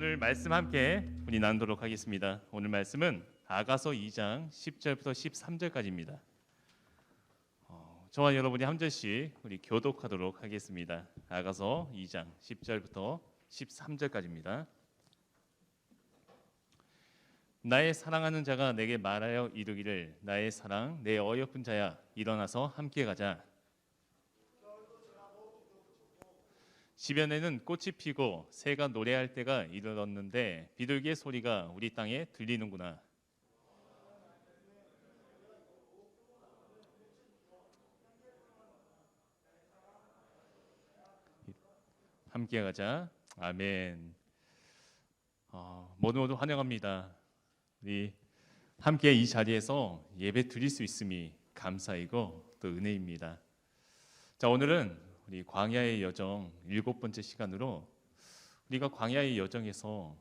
오늘 말씀 함께 우리 나누도록 하겠습니다. 오늘 말씀은 아가서 2장 10절부터 13절까지입니다. 저와 여러분이 한 절씩 우리 교독하도록 하겠습니다. 아가서 2장 10절부터 13절까지입니다. 나의 사랑하는 자가 내게 말하여 이르기를 나의 사랑 내 어여쁜 자야 일어나서 함께 가자. 시변에는 꽃이 피고 새가 노래할 때가 이르렀는데 비둘기의 소리가 우리 땅에 들리는구나. 함께 가자. 아멘. 모두 환영합니다. 우리 함께 이 자리에서 예배 드릴 수 있음이 감사이고 또 은혜입니다. 자, 오늘은 우리 광야의 여정 7번째 시간으로 우리가 광야의 여정에서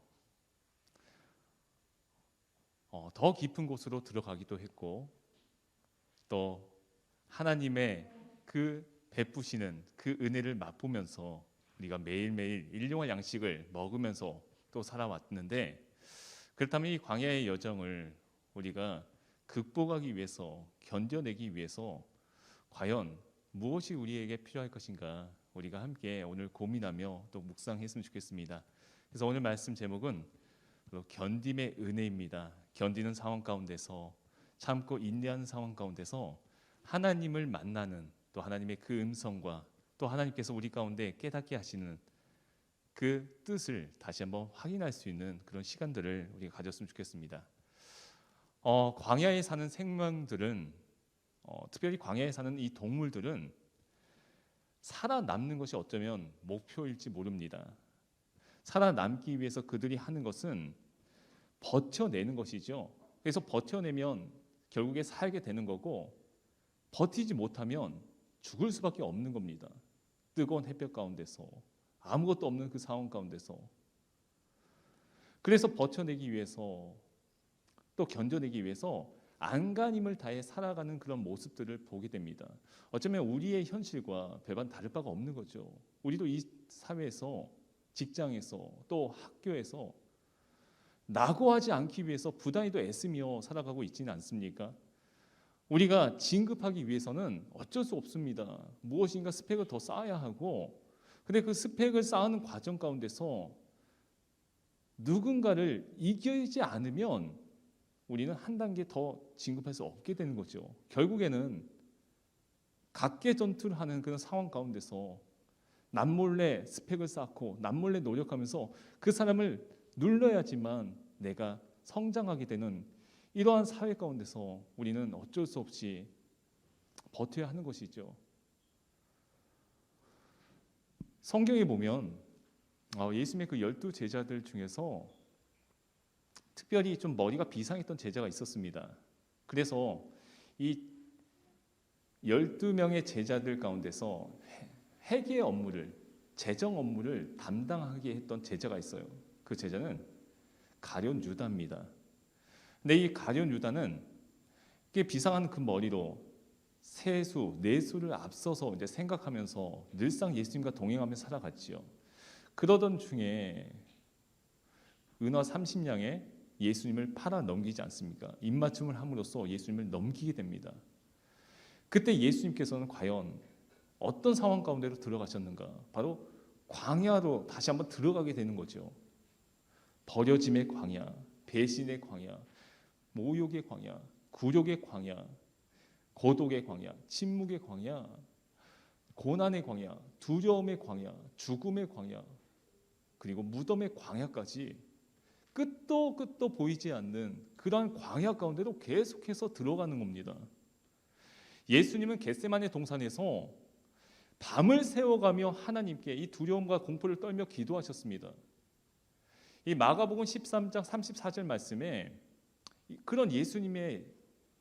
더 깊은 곳으로 들어가기도 했고 또 하나님의 그 베푸시는 그 은혜를 맛보면서 우리가 매일매일 일용할 양식을 먹으면서 또 살아왔는데, 그렇다면 이 광야의 여정을 우리가 극복하기 위해서, 견뎌내기 위해서 과연 무엇이 우리에게 필요할 것인가, 우리가 함께 오늘 고민하며 또 묵상했으면 좋겠습니다. 그래서 오늘 말씀 제목은 견딤의 은혜입니다. 견디는 상황 가운데서, 참고 인내하는 상황 가운데서 하나님을 만나는, 또 하나님의 그 음성과 또 하나님께서 우리 가운데 깨닫게 하시는 그 뜻을 다시 한번 확인할 수 있는 그런 시간들을 우리가 가졌으면 좋겠습니다. 광야에 사는 생명들은, 특별히 광야에 사는 이 동물들은 살아남는 것이 어쩌면 목표일지 모릅니다. 살아남기 위해서 그들이 하는 것은 버텨내는 것이죠. 그래서 버텨내면 결국에 살게 되는 거고, 버티지 못하면 죽을 수밖에 없는 겁니다. 뜨거운 햇볕 가운데서, 아무것도 없는 그 상황 가운데서. 그래서 버텨내기 위해서, 또 견뎌내기 위해서 안간힘을 다해 살아가는 그런 모습들을 보게 됩니다. 어쩌면 우리의 현실과 별반 다를 바가 없는 거죠. 우리도 이 사회에서, 직장에서, 또 학교에서 낙오하지 않기 위해서 부단히도 애쓰며 살아가고 있지는 않습니까? 우리가 진급하기 위해서는 어쩔 수 없습니다. 무엇인가 스펙을 더 쌓아야 하고, 근데 그 스펙을 쌓는 과정 가운데서 누군가를 이기지 않으면 우리는 한 단계 더 진급할 수 없게 되는 거죠. 결국에는 각계 전투를 하는 그런 상황 가운데서 남몰래 스펙을 쌓고 남몰래 노력하면서 그 사람을 눌러야지만 내가 성장하게 되는 이러한 사회 가운데서 우리는 어쩔 수 없이 버텨야 하는 것이죠. 성경에 보면 예수님의 그 12제자들 중에서 특별히 좀 머리가 비상했던 제자가 있었습니다. 그래서 이 12명의 제자들 가운데서 회계 업무를, 재정 업무를 담당하게 했던 제자가 있어요. 그 제자는 가룟 유다입니다. 근데 이 가룟 유다는 비상한 그 머리로 세수, 내수를 앞서서 이제 생각하면서 늘상 예수님과 동행하며 살아갔지요. 그러던 중에 은화 30냥에 예수님을 팔아 넘기지 않습니까? 입맞춤을 함으로써 예수님을 넘기게 됩니다. 그때 예수님께서는 과연 어떤 상황 가운데로 들어가셨는가? 바로 광야로 다시 한번 들어가게 되는 거죠. 버려짐의 광야, 배신의 광야, 모욕의 광야, 굴욕의 광야, 고독의 광야, 침묵의 광야, 고난의 광야, 두려움의 광야, 죽음의 광야, 그리고 무덤의 광야까지 끝도 보이지 않는 그러한 광야 가운데로 계속해서 들어가는 겁니다. 예수님은 겟세마네 동산에서 밤을 새워가며 하나님께 이 두려움과 공포를 떨며 기도하셨습니다. 이 마가복음 13장 34절 말씀에 그런 예수님의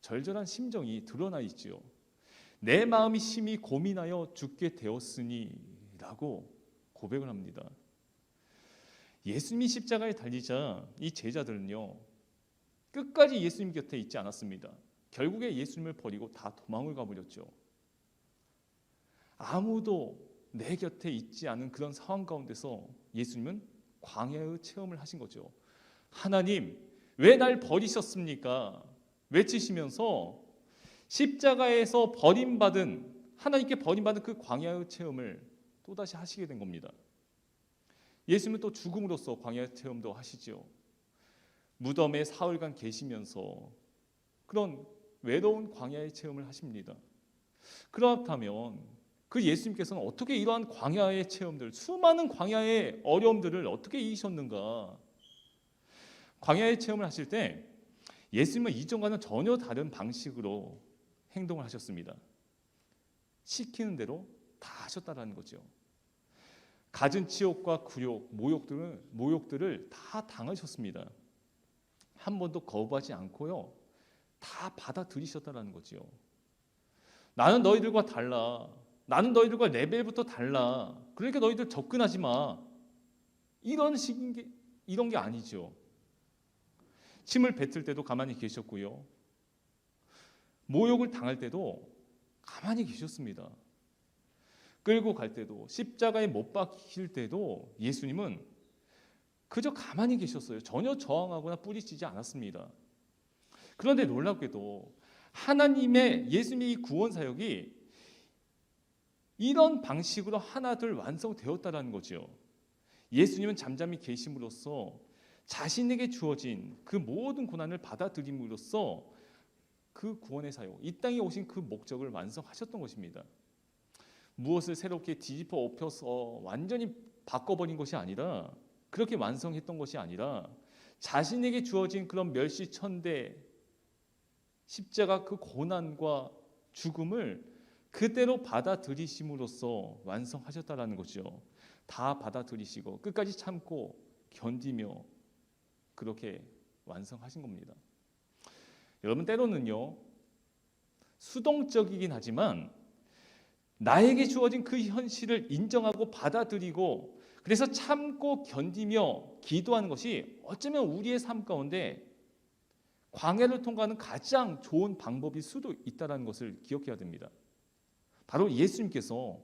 절절한 심정이 드러나 있지요. 내 마음이 심히 고민하여 죽게 되었으니 라고 고백을 합니다. 예수님이 십자가에 달리자 이 제자들은요, 끝까지 예수님 곁에 있지 않았습니다. 결국에 예수님을 버리고 다 도망을 가버렸죠. 아무도 내 곁에 있지 않은 그런 상황 가운데서 예수님은 광야의 체험을 하신 거죠. 하나님, 왜 날 버리셨습니까? 외치시면서 십자가에서 하나님께 버림받은 그 광야의 체험을 또다시 하시게 된 겁니다. 예수님은 또 죽음으로써 광야의 체험도 하시죠. 무덤에 사흘간 계시면서 그런 외로운 광야의 체험을 하십니다. 그렇다면 그 예수님께서는 어떻게 이러한 광야의 체험들, 수많은 광야의 어려움들을 어떻게 이기셨는가? 광야의 체험을 하실 때 예수님은 이전과는 전혀 다른 방식으로 행동을 하셨습니다. 시키는 대로 다 하셨다라는 거죠. 갖은 치욕과 굴욕, 모욕들을 다 당하셨습니다. 한 번도 거부하지 않고요, 다 받아들이셨다라는 거죠. 나는 너희들과 달라. 나는 너희들과 레벨부터 달라. 그러니까 너희들 접근하지 마. 이런 게 아니죠. 침을 뱉을 때도 가만히 계셨고요. 모욕을 당할 때도 가만히 계셨습니다. 끌고 갈 때도, 십자가에 못 박힐 때도 예수님은 그저 가만히 계셨어요. 전혀 저항하거나 뿌리치지 않았습니다. 그런데 놀랍게도 예수님의 이 구원 사역이 이런 방식으로 하나둘 완성되었다라는 거죠. 예수님은 잠잠히 계심으로써 자신에게 주어진 그 모든 고난을 받아들임으로써 그 구원의 사역, 이 땅에 오신 그 목적을 완성하셨던 것입니다. 무엇을 새롭게 뒤집어 엎혀서 완전히 바꿔버린 것이 아니라, 그렇게 완성했던 것이 아니라 자신에게 주어진 그런 멸시천대 십자가 그 고난과 죽음을 그대로 받아들이심으로써 완성하셨다라는 거죠. 다 받아들이시고 끝까지 참고 견디며 그렇게 완성하신 겁니다. 여러분, 때로는요, 수동적이긴 하지만 나에게 주어진 그 현실을 인정하고 받아들이고 그래서 참고 견디며 기도하는 것이 어쩌면 우리의 삶 가운데 광야를 통과하는 가장 좋은 방법일 수도 있다는 것을 기억해야 됩니다. 바로 예수님께서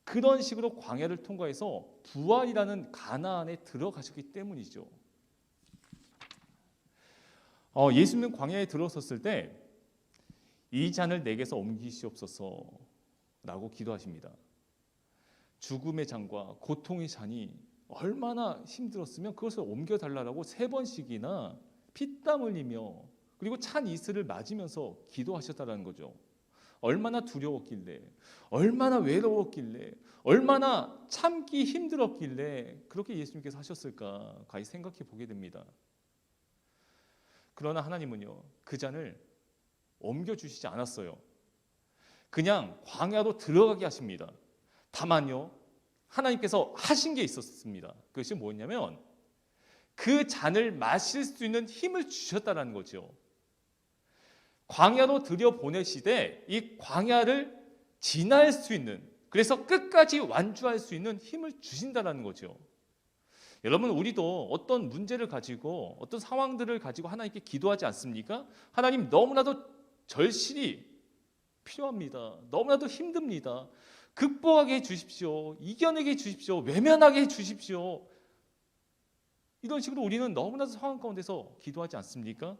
그런 식으로 광야를 통과해서 부활이라는 가나안에 들어가셨기 때문이죠. 예수님은 광야에 들어섰을 때 이 잔을 내게서 옮기시옵소서라고 기도하십니다. 죽음의 잔과 고통의 잔이 얼마나 힘들었으면 그것을 옮겨달라고 3번씩이나 피땀 흘리며 그리고 찬 이슬을 맞으면서 기도하셨다는 거죠. 얼마나 두려웠길래, 얼마나 외로웠길래, 얼마나 참기 힘들었길래 그렇게 예수님께서 하셨을까 가히 생각해 보게 됩니다. 그러나 하나님은요, 그 잔을 옮겨주시지 않았어요. 그냥 광야로 들어가게 하십니다. 다만요, 하나님께서 하신 게 있었습니다. 그것이 뭐냐면 그 잔을 마실 수 있는 힘을 주셨다는 거죠. 광야로 들여보내시되 이 광야를 지날 수 있는, 그래서 끝까지 완주할 수 있는 힘을 주신다는 거죠. 여러분, 우리도 어떤 문제를 가지고 어떤 상황들을 가지고 하나님께 기도하지 않습니까? 하나님, 너무나도 절실히 필요합니다. 너무나도 힘듭니다. 극복하게 해주십시오. 이겨내게 해주십시오. 외면하게 해주십시오. 이런 식으로 우리는 너무나도 상황 가운데서 기도하지 않습니까?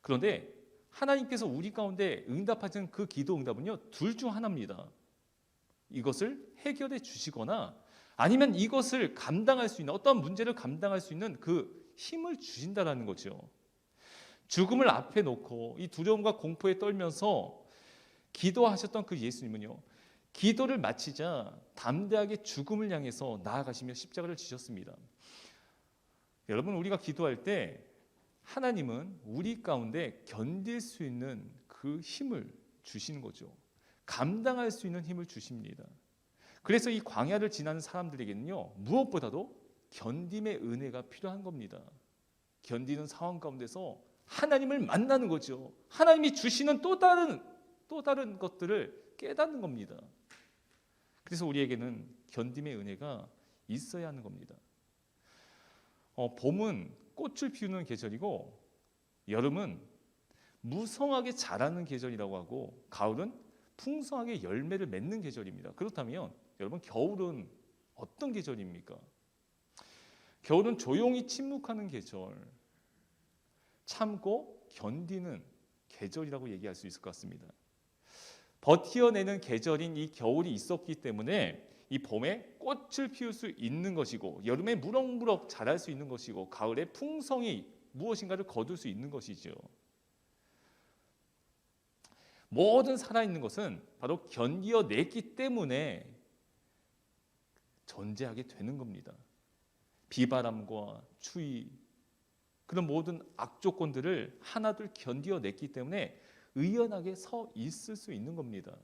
그런데 하나님께서 우리 가운데 응답하시는 그 기도 응답은요, 둘 중 하나입니다. 이것을 해결해 주시거나 아니면 이것을 감당할 수 있는, 어떤 문제를 감당할 수 있는 그 힘을 주신다는 거죠. 죽음을 앞에 놓고 이 두려움과 공포에 떨면서 기도하셨던 그 예수님은요, 기도를 마치자 담대하게 죽음을 향해서 나아가시며 십자가를 지셨습니다. 여러분, 우리가 기도할 때 하나님은 우리 가운데 견딜 수 있는 그 힘을 주시는 거죠. 감당할 수 있는 힘을 주십니다. 그래서 이 광야를 지나는 사람들에게는요, 무엇보다도 견딤의 은혜가 필요한 겁니다. 견디는 상황 가운데서 하나님을 만나는 거죠. 하나님이 주시는 또 다른 것들을 깨닫는 겁니다. 그래서 우리에게는 견딤의 은혜가 있어야 하는 겁니다. 봄은 꽃을 피우는 계절이고 여름은 무성하게 자라는 계절이라고 하고 가을은 풍성하게 열매를 맺는 계절입니다. 그렇다면 여러분, 겨울은 어떤 계절입니까? 겨울은 조용히 침묵하는 계절, 참고 견디는 계절이라고 얘기할 수 있을 것 같습니다. 버티어내는 계절인 이 겨울이 있었기 때문에 이 봄에 꽃을 피울 수 있는 것이고, 여름에 무럭무럭 자랄 수 있는 것이고, 가을에 풍성히 무엇인가를 거둘 수 있는 것이죠. 모든 살아있는 것은 바로 견디어냈기 때문에 존재하게 되는 겁니다. 비바람과 추위, 그런 모든 악조건들을 하나둘 견디어냈기 때문에 의연하게 서 있을 수 있는 겁니다.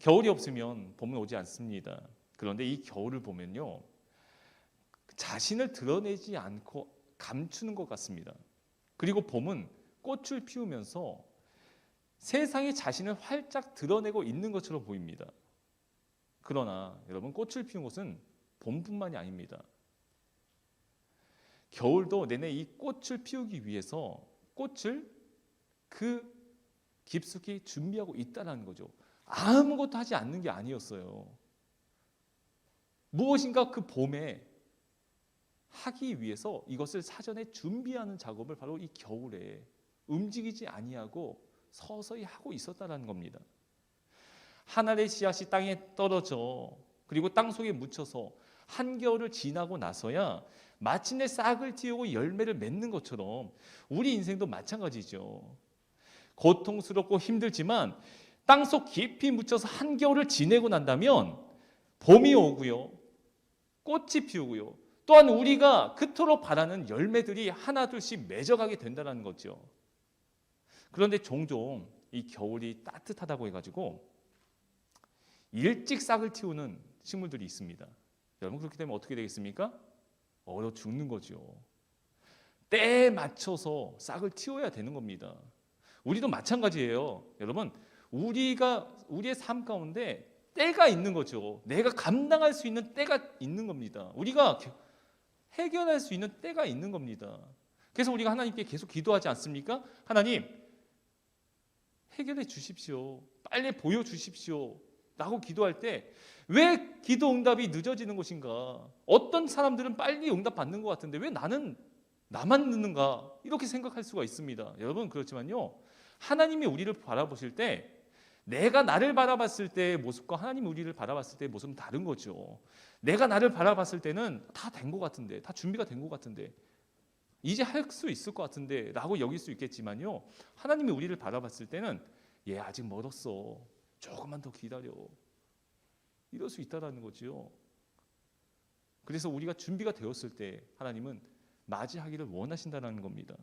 겨울이 없으면 봄은 오지 않습니다. 그런데 이 겨울을 보면요, 자신을 드러내지 않고 감추는 것 같습니다. 그리고 봄은 꽃을 피우면서 세상에 자신을 활짝 드러내고 있는 것처럼 보입니다. 그러나 여러분, 꽃을 피운 것은 봄뿐만이 아닙니다. 겨울도 내내 이 꽃을 피우기 위해서 꽃을 그 깊숙이 준비하고 있다는 거죠. 아무것도 하지 않는 게 아니었어요. 무엇인가 그 봄에 하기 위해서 이것을 사전에 준비하는 작업을 바로 이 겨울에 움직이지 아니하고 서서히 하고 있었다는 겁니다. 한 알의 씨앗이 땅에 떨어져 그리고 땅 속에 묻혀서 한겨울을 지나고 나서야 마침내 싹을 틔우고 열매를 맺는 것처럼 우리 인생도 마찬가지죠. 고통스럽고 힘들지만 땅속 깊이 묻혀서 한겨울을 지내고 난다면 봄이 오고요, 꽃이 피우고요, 또한 우리가 그토록 바라는 열매들이 하나둘씩 맺어가게 된다는 거죠. 그런데 종종 이 겨울이 따뜻하다고 해가지고 일찍 싹을 틔우는 식물들이 있습니다. 여러분, 그렇게 되면 어떻게 되겠습니까? 얼어 죽는 거죠. 때에 맞춰서 싹을 틔워야 되는 겁니다. 우리도 마찬가지예요. 여러분, 우리의 삶 가운데 때가 있는 거죠. 내가 감당할 수 있는 때가 있는 겁니다. 우리가 해결할 수 있는 때가 있는 겁니다. 그래서 우리가 하나님께 계속 기도하지 않습니까? 하나님, 해결해 주십시오. 빨리 보여주십시오. 라고 기도할 때 왜 기도 응답이 늦어지는 것인가? 어떤 사람들은 빨리 응답 받는 것 같은데 왜 나만 늦는가? 이렇게 생각할 수가 있습니다. 여러분, 그렇지만요, 하나님이 우리를 바라보실 때 내가 나를 바라봤을 때의 모습과 하나님이 우리를 바라봤을 때의 모습은 다른 거죠. 내가 나를 바라봤을 때는 다 된 것 같은데, 다 준비가 된 것 같은데, 이제 할 수 있을 것 같은데 라고 여길 수 있겠지만요, 하나님이 우리를 바라봤을 때는 얘 아직 멀었어, 조금만 더 기다려, 이럴 수 있다는 거죠. 그래서 우리가 준비가 되었을 때 하나님은 맞이하기를 원하신다는 겁니다.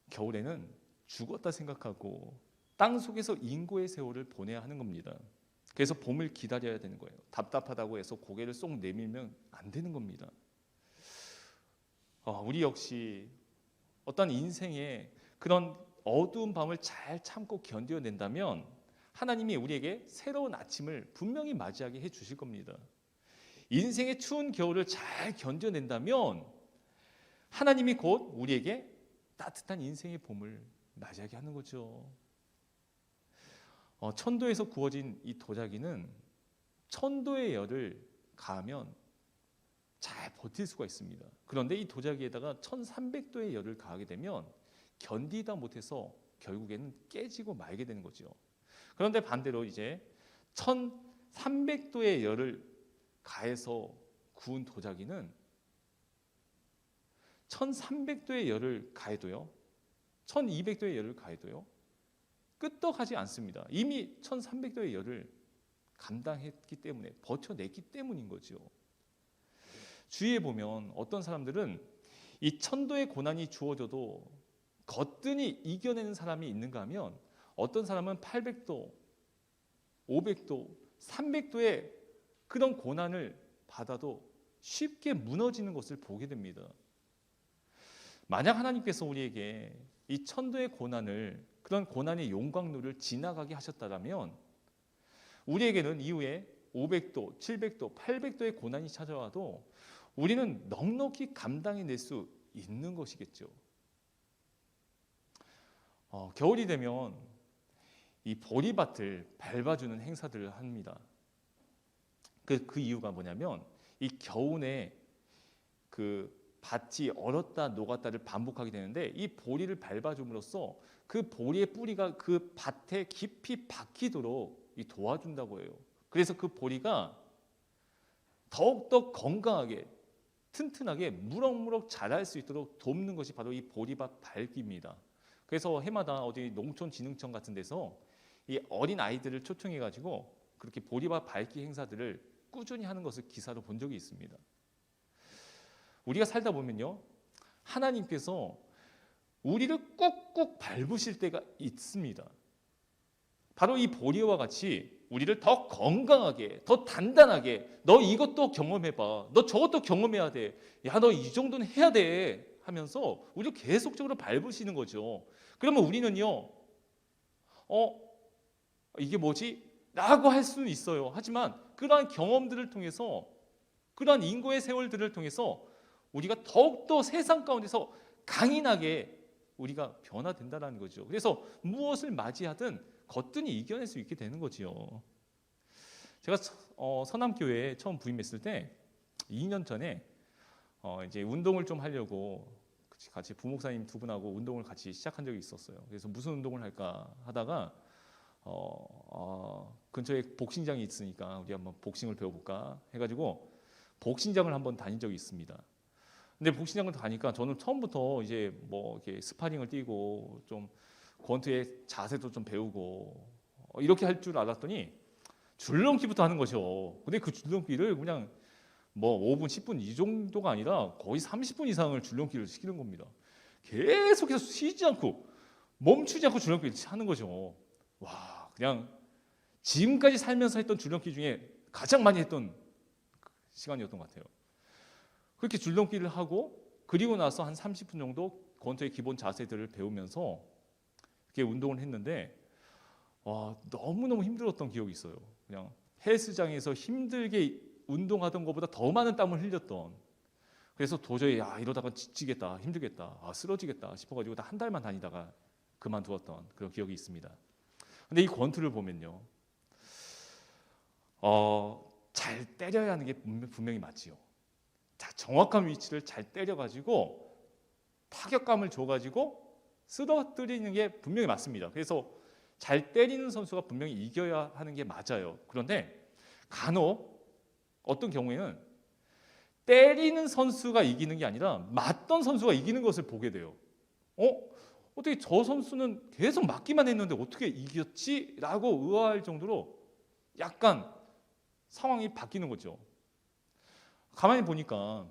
겨울에는 죽었다 생각하고 땅 속에서 인고의 세월을 보내야 하는 겁니다. 그래서 봄을 기다려야 되는 거예요. 답답하다고 해서 고개를 쏙 내밀면 안 되는 겁니다. 우리 역시 어떤 인생의 그런 어두운 밤을 잘 참고 견뎌낸다면 하나님이 우리에게 새로운 아침을 분명히 맞이하게 해주실 겁니다. 인생의 추운 겨울을 잘 견뎌낸다면 하나님이 곧 우리에게 따뜻한 인생의 봄을 맞이하게 하는 거죠. 천도에서 구워진 이 도자기는 천도의 열을 가하면 잘 버틸 수가 있습니다. 그런데 이 도자기에다가 1300도의 열을 가하게 되면 견디다 못해서 결국에는 깨지고 말게 되는 거죠. 그런데 반대로 이제 1300도의 열을 가해서 구운 도자기는 1300도의 열을 가해도요, 1200도의 열을 가해도요, 끄떡하지 않습니다. 이미 1300도의 열을 감당했기 때문에, 버텨냈기 때문인 거죠. 주위에 보면 어떤 사람들은 이 1000도의 고난이 주어져도 거뜬히 이겨내는 사람이 있는가 하면 어떤 사람은 800도, 500도, 300도의 그런 고난을 받아도 쉽게 무너지는 것을 보게 됩니다. 만약 하나님께서 우리에게 이 1000도의 고난을, 그런 고난의 용광로를 지나가게 하셨다면 우리에게는 이후에 500도, 700도, 800도의 고난이 찾아와도 우리는 넉넉히 감당해낼 수 있는 것이겠죠. 겨울이 되면 이 보리밭을 밟아주는 행사들을 합니다. 그 이유가 뭐냐면 이 겨우내 그 밭이 얼었다 녹았다를 반복하게 되는데 이 보리를 밟아줌으로써 그 보리의 뿌리가 그 밭에 깊이 박히도록 도와준다고 해요. 그래서 그 보리가 더욱더 건강하게 튼튼하게 무럭무럭 자랄 수 있도록 돕는 것이 바로 이 보리밭 밟기입니다. 그래서 해마다 어디 농촌진흥청 같은 데서 이 어린 아이들을 초청해 가지고 그렇게 보리밭 밟기 행사들을 꾸준히 하는 것을 기사로 본 적이 있습니다. 우리가 살다 보면요, 하나님께서 우리를 꾹꾹 밟으실 때가 있습니다. 바로 이 보리와 같이 우리를 더 건강하게, 더 단단하게, 너 이것도 경험해봐, 너 저것도 경험해야 돼, 야 너 이 정도는 해야 돼 하면서 우리를 계속적으로 밟으시는 거죠. 그러면 우리는요, 이게 뭐지? 라고 할 수는 있어요. 하지만 그러한 경험들을 통해서, 그러한 인고의 세월들을 통해서 우리가 더욱더 세상 가운데서 강인하게 우리가 변화된다는 거죠. 그래서 무엇을 맞이하든 거뜬히 이겨낼 수 있게 되는 거지요. 제가 서남교회에 처음 부임했을 때 2년 전에 이제 운동을 좀 하려고 같이 부목사님 두 분하고 운동을 같이 시작한 적이 있었어요. 그래서 무슨 운동을 할까 하다가 근처에 복싱장이 있으니까 우리 한번 복싱을 배워볼까 해가지고 복싱장을 한번 다닌 적이 있습니다. 근데 복싱장을 다니까 저는 처음부터 이제 뭐 이렇게 스파링을 뛰고 좀 권투의 자세도 좀 배우고 이렇게 할 줄 알았더니 줄넘기부터 하는 거죠. 근데 그 줄넘기를 그냥 뭐 5분, 10분 이 정도가 아니라 거의 30분 이상을 줄넘기를 시키는 겁니다. 계속해서 쉬지 않고 멈추지 않고 줄넘기를 하는 거죠. 와, 그냥 지금까지 살면서 했던 줄넘기 중에 가장 많이 했던 시간이었던 것 같아요. 그렇게 줄넘기를 하고 그리고 나서 한 30분 정도 권투의 기본 자세들을 배우면서 이렇게 운동을 했는데 너무너무 힘들었던 기억이 있어요. 그냥 헬스장에서 힘들게 운동하던 것보다 더 많은 땀을 흘렸던, 그래서 도저히 이러다가 지치겠다, 힘들겠다, 쓰러지겠다 싶어가지고 한 달만 다니다가 그만두었던 그런 기억이 있습니다. 근데 이 권투를 보면요, 잘 때려야 하는 게 분명히 맞지요. 자, 정확한 위치를 잘 때려가지고 타격감을 줘가지고 쓰러뜨리는 게 분명히 맞습니다. 그래서 잘 때리는 선수가 분명히 이겨야 하는 게 맞아요. 그런데 간혹 어떤 경우에는 때리는 선수가 이기는 게 아니라 맞던 선수가 이기는 것을 보게 돼요. 어떻게 저 선수는 계속 맞기만 했는데 어떻게 이겼지? 라고 의아할 정도로 약간 상황이 바뀌는 거죠. 가만히 보니까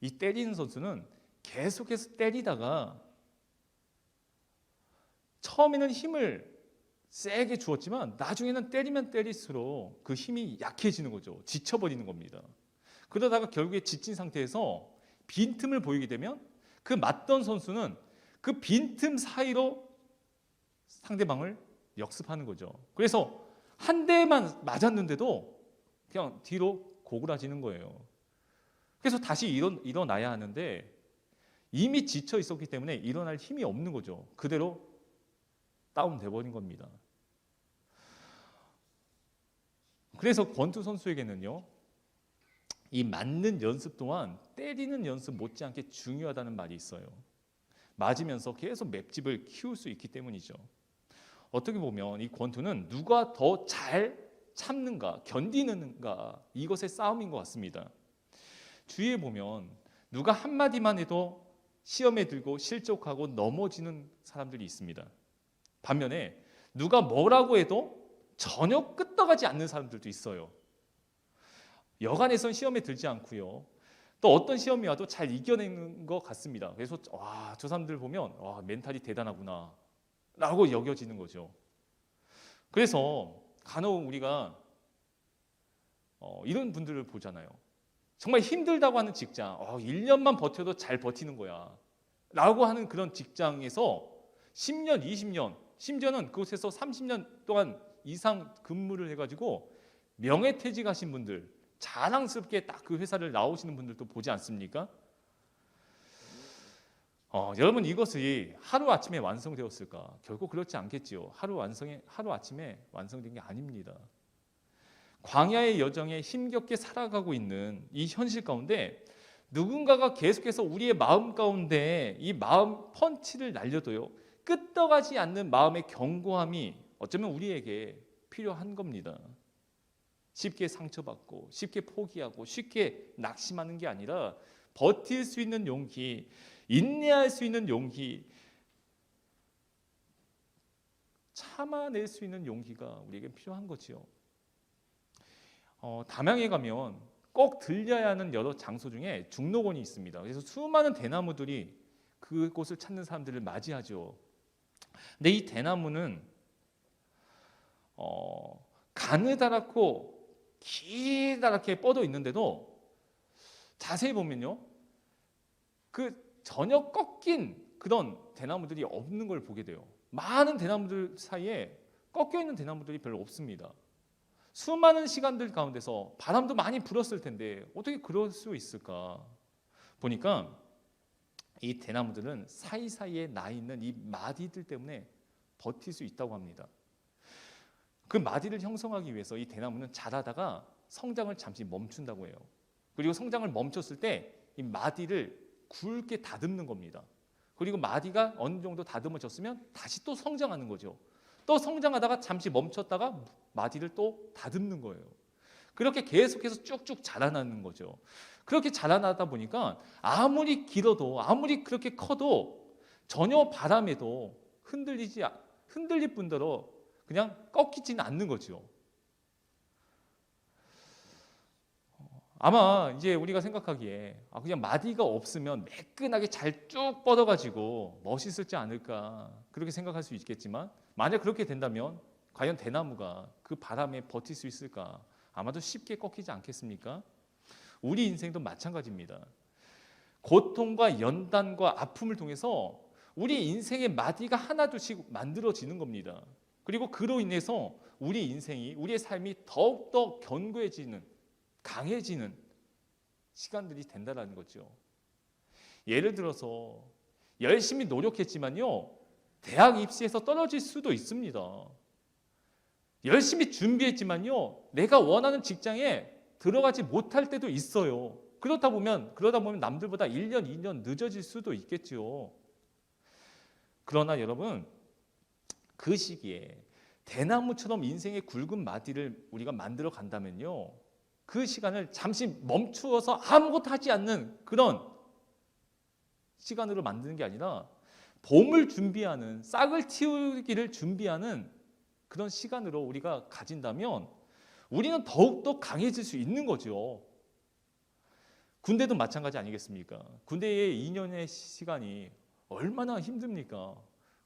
이 때리는 선수는 계속해서 때리다가 처음에는 힘을 세게 주었지만 나중에는 때리면 때릴수록 그 힘이 약해지는 거죠. 지쳐버리는 겁니다. 그러다가 결국에 지친 상태에서 빈틈을 보이게 되면 그 맞던 선수는 그 빈틈 사이로 상대방을 역습하는 거죠. 그래서 한 대만 맞았는데도 그냥 뒤로 고꾸라지는 거예요. 그래서 다시 일어나야 하는데 이미 지쳐 있었기 때문에 일어날 힘이 없는 거죠. 그대로 다운돼 버린 겁니다. 그래서 권투 선수에게는요, 이 맞는 연습 또한 때리는 연습 못지않게 중요하다는 말이 있어요. 맞으면서 계속 맷집을 키울 수 있기 때문이죠. 어떻게 보면 이 권투는 누가 더 잘 참는가, 견디는가, 이것의 싸움인 것 같습니다. 주위에 보면 누가 한마디만 해도 시험에 들고 실족하고 넘어지는 사람들이 있습니다. 반면에 누가 뭐라고 해도 전혀 끄떡하지 않는 사람들도 있어요. 여간에선 시험에 들지 않고요, 또 어떤 시험이 와도 잘 이겨내는 것 같습니다. 그래서 저 사람들 보면 멘탈이 대단하구나 라고 여겨지는 거죠. 그래서 간혹 우리가 이런 분들을 보잖아요. 정말 힘들다고 하는 직장, 1년만 버텨도 잘 버티는 거야 라고 하는 그런 직장에서 10년, 20년, 심지어는 그곳에서 30년 동안 이상 근무를 해가지고 명예퇴직하신 분들, 자랑스럽게 딱 그 회사를 나오시는 분들도 보지 않습니까? 여러분, 이것이 하루아침에 완성되었을까? 결국 그렇지 않겠지요. 하루아침에 완성된 게 아닙니다. 광야의 여정에 힘겹게 살아가고 있는 이 현실 가운데 누군가가 계속해서 우리의 마음 가운데 이 마음 펀치를 날려도요, 끄떡하지 않는 마음의 견고함이 어쩌면 우리에게 필요한 겁니다. 쉽게 상처받고 쉽게 포기하고 쉽게 낙심하는 게 아니라 버틸 수 있는 용기, 인내할 수 있는 용기, 참아낼 수 있는 용기가 우리에게 필요한 거지요. 담양에 가면 꼭 들려야 하는 여러 장소 중에 중록원이 있습니다. 그래서 수많은 대나무들이 그곳을 찾는 사람들을 맞이하죠. 근데 이 대나무는 가느다랗고 기다랗게 뻗어 있는데도 자세히 보면요, 그 전혀 꺾인 그런 대나무들이 없는 걸 보게 돼요. 많은 대나무들 사이에 꺾여 있는 대나무들이 별로 없습니다. 수많은 시간들 가운데서 바람도 많이 불었을 텐데 어떻게 그럴 수 있을까? 보니까 이 대나무들은 사이사이에 나 있는 이 마디들 때문에 버틸 수 있다고 합니다. 그 마디를 형성하기 위해서 이 대나무는 자라다가 성장을 잠시 멈춘다고 해요. 그리고 성장을 멈췄을 때 이 마디를 굵게 다듬는 겁니다. 그리고 마디가 어느 정도 다듬어졌으면 다시 또 성장하는 거죠. 또 성장하다가 잠시 멈췄다가 마디를 또 다듬는 거예요. 그렇게 계속해서 쭉쭉 자라나는 거죠. 그렇게 자라나다 보니까 아무리 길어도 아무리 그렇게 커도 전혀 바람에도 흔들릴 뿐더러 그냥 꺾이지는 않는 거죠. 아마 이제 우리가 생각하기에 그냥 마디가 없으면 매끈하게 잘 쭉 뻗어가지고 멋있을지 않을까 그렇게 생각할 수 있겠지만, 만약 그렇게 된다면 과연 대나무가 그 바람에 버틸 수 있을까? 아마도 쉽게 꺾이지 않겠습니까? 우리 인생도 마찬가지입니다. 고통과 연단과 아픔을 통해서 우리 인생의 마디가 하나둘씩 만들어지는 겁니다. 그리고 그로 인해서 우리 인생이, 우리의 삶이 더욱더 견고해지는, 강해지는 시간들이 된다는 거죠. 예를 들어서 열심히 노력했지만요, 대학 입시에서 떨어질 수도 있습니다. 열심히 준비했지만요, 내가 원하는 직장에 들어가지 못할 때도 있어요. 그러다 보면 남들보다 1년, 2년 늦어질 수도 있겠죠. 그러나 여러분, 그 시기에 대나무처럼 인생의 굵은 마디를 우리가 만들어 간다면요, 그 시간을 잠시 멈추어서 아무것도 하지 않는 그런 시간으로 만드는 게 아니라 봄을 준비하는, 싹을 틔우기를 준비하는 그런 시간으로 우리가 가진다면 우리는 더욱더 강해질 수 있는 거죠. 군대도 마찬가지 아니겠습니까? 군대의 2년의 시간이 얼마나 힘듭니까?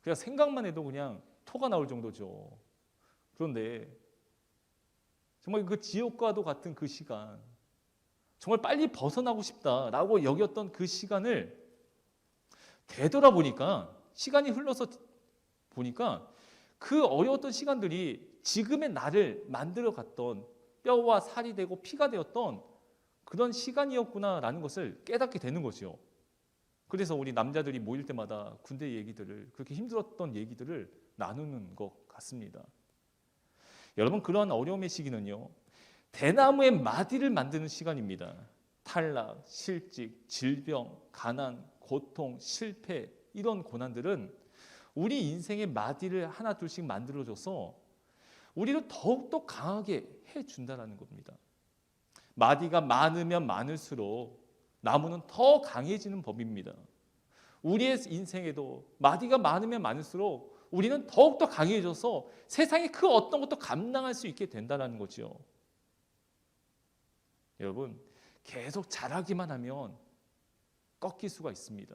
그냥 생각만 해도 그냥 토가 나올 정도죠. 그런데 정말 그 지옥과도 같은 그 시간, 정말 빨리 벗어나고 싶다라고 여겼던 그 시간을 되돌아보니까, 시간이 흘러서 보니까 그 어려웠던 시간들이 지금의 나를 만들어 갔던, 뼈와 살이 되고 피가 되었던 그런 시간이었구나라는 것을 깨닫게 되는 거죠. 그래서 우리 남자들이 모일 때마다 군대 얘기들을, 그렇게 힘들었던 얘기들을 나누는 것 같습니다. 여러분, 그러한 어려움의 시기는요, 대나무의 마디를 만드는 시간입니다. 탈락, 실직, 질병, 가난, 고통, 실패, 이런 고난들은 우리 인생의 마디를 하나 둘씩 만들어줘서 우리를 더욱더 강하게 해준다는 겁니다. 마디가 많으면 많을수록 나무는 더 강해지는 법입니다. 우리의 인생에도 마디가 많으면 많을수록 우리는 더욱더 강해져서 세상의 그 어떤 것도 감당할 수 있게 된다는 거죠. 여러분, 계속 잘하기만 하면 꺾일 수가 있습니다.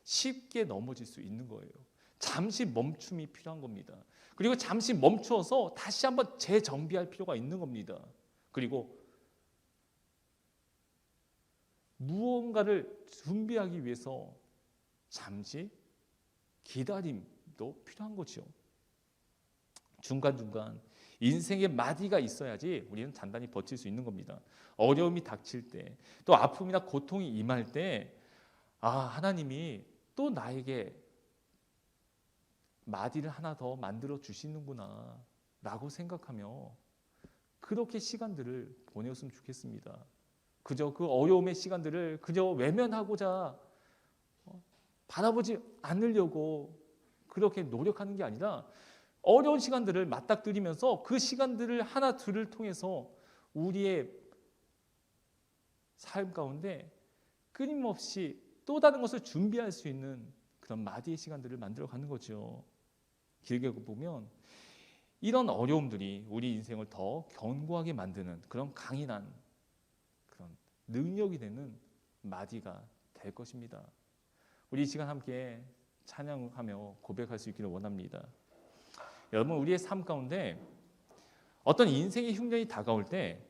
쉽게 넘어질 수 있는 거예요. 잠시 멈춤이 필요한 겁니다. 그리고 잠시 멈추어서 다시 한번 재정비할 필요가 있는 겁니다. 그리고 무언가를 준비하기 위해서 잠시 기다림도 필요한 거죠. 중간중간 인생의 마디가 있어야지 우리는 단단히 버틸 수 있는 겁니다. 어려움이 닥칠 때, 또 아픔이나 고통이 임할 때, 하나님이 또 나에게 마디를 하나 더 만들어 주시는구나 라고 생각하며 그렇게 시간들을 보내었으면 좋겠습니다. 그저 그 어려움의 시간들을 그저 외면하고자 바라보지 않으려고 그렇게 노력하는 게 아니라 어려운 시간들을 맞닥뜨리면서 그 시간들을 하나 둘을 통해서 우리의 삶 가운데 끊임없이 또 다른 것을 준비할 수 있는 그런 마디의 시간들을 만들어가는 거죠. 길게 보면 이런 어려움들이 우리 인생을 더 견고하게 만드는 그런 강인한 그런 능력이 되는 마디가 될 것입니다. 우리 이 시간 함께 찬양하며 고백할 수 있기를 원합니다. 여러분, 우리의 삶 가운데 어떤 인생의 흉년이 다가올 때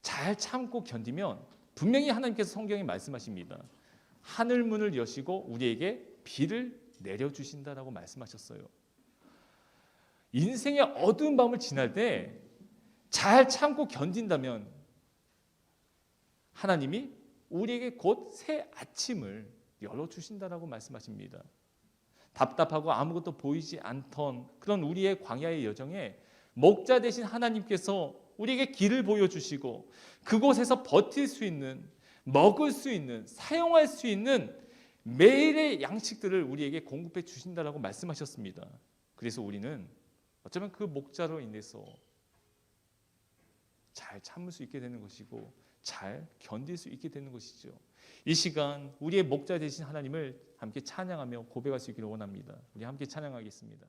잘 참고 견디면 분명히 하나님께서 성경에 말씀하십니다. 하늘 문을 여시고 우리에게 비를 내려주신다라고 말씀하셨어요. 인생의 어두운 밤을 지날 때 잘 참고 견딘다면 하나님이 우리에게 곧 새 아침을 열어주신다라고 말씀하십니다. 답답하고 아무것도 보이지 않던 그런 우리의 광야의 여정에 목자 되신 하나님께서 우리에게 길을 보여주시고 그곳에서 버틸 수 있는, 먹을 수 있는, 사용할 수 있는 매일의 양식들을 우리에게 공급해 주신다라고 말씀하셨습니다. 그래서 우리는 어쩌면 그 목자로 인해서 잘 참을 수 있게 되는 것이고 잘 견딜 수 있게 되는 것이죠. 이 시간 우리의 목자 되신 하나님을 함께 찬양하며 고백할 수 있기를 원합니다. 우리 함께 찬양하겠습니다.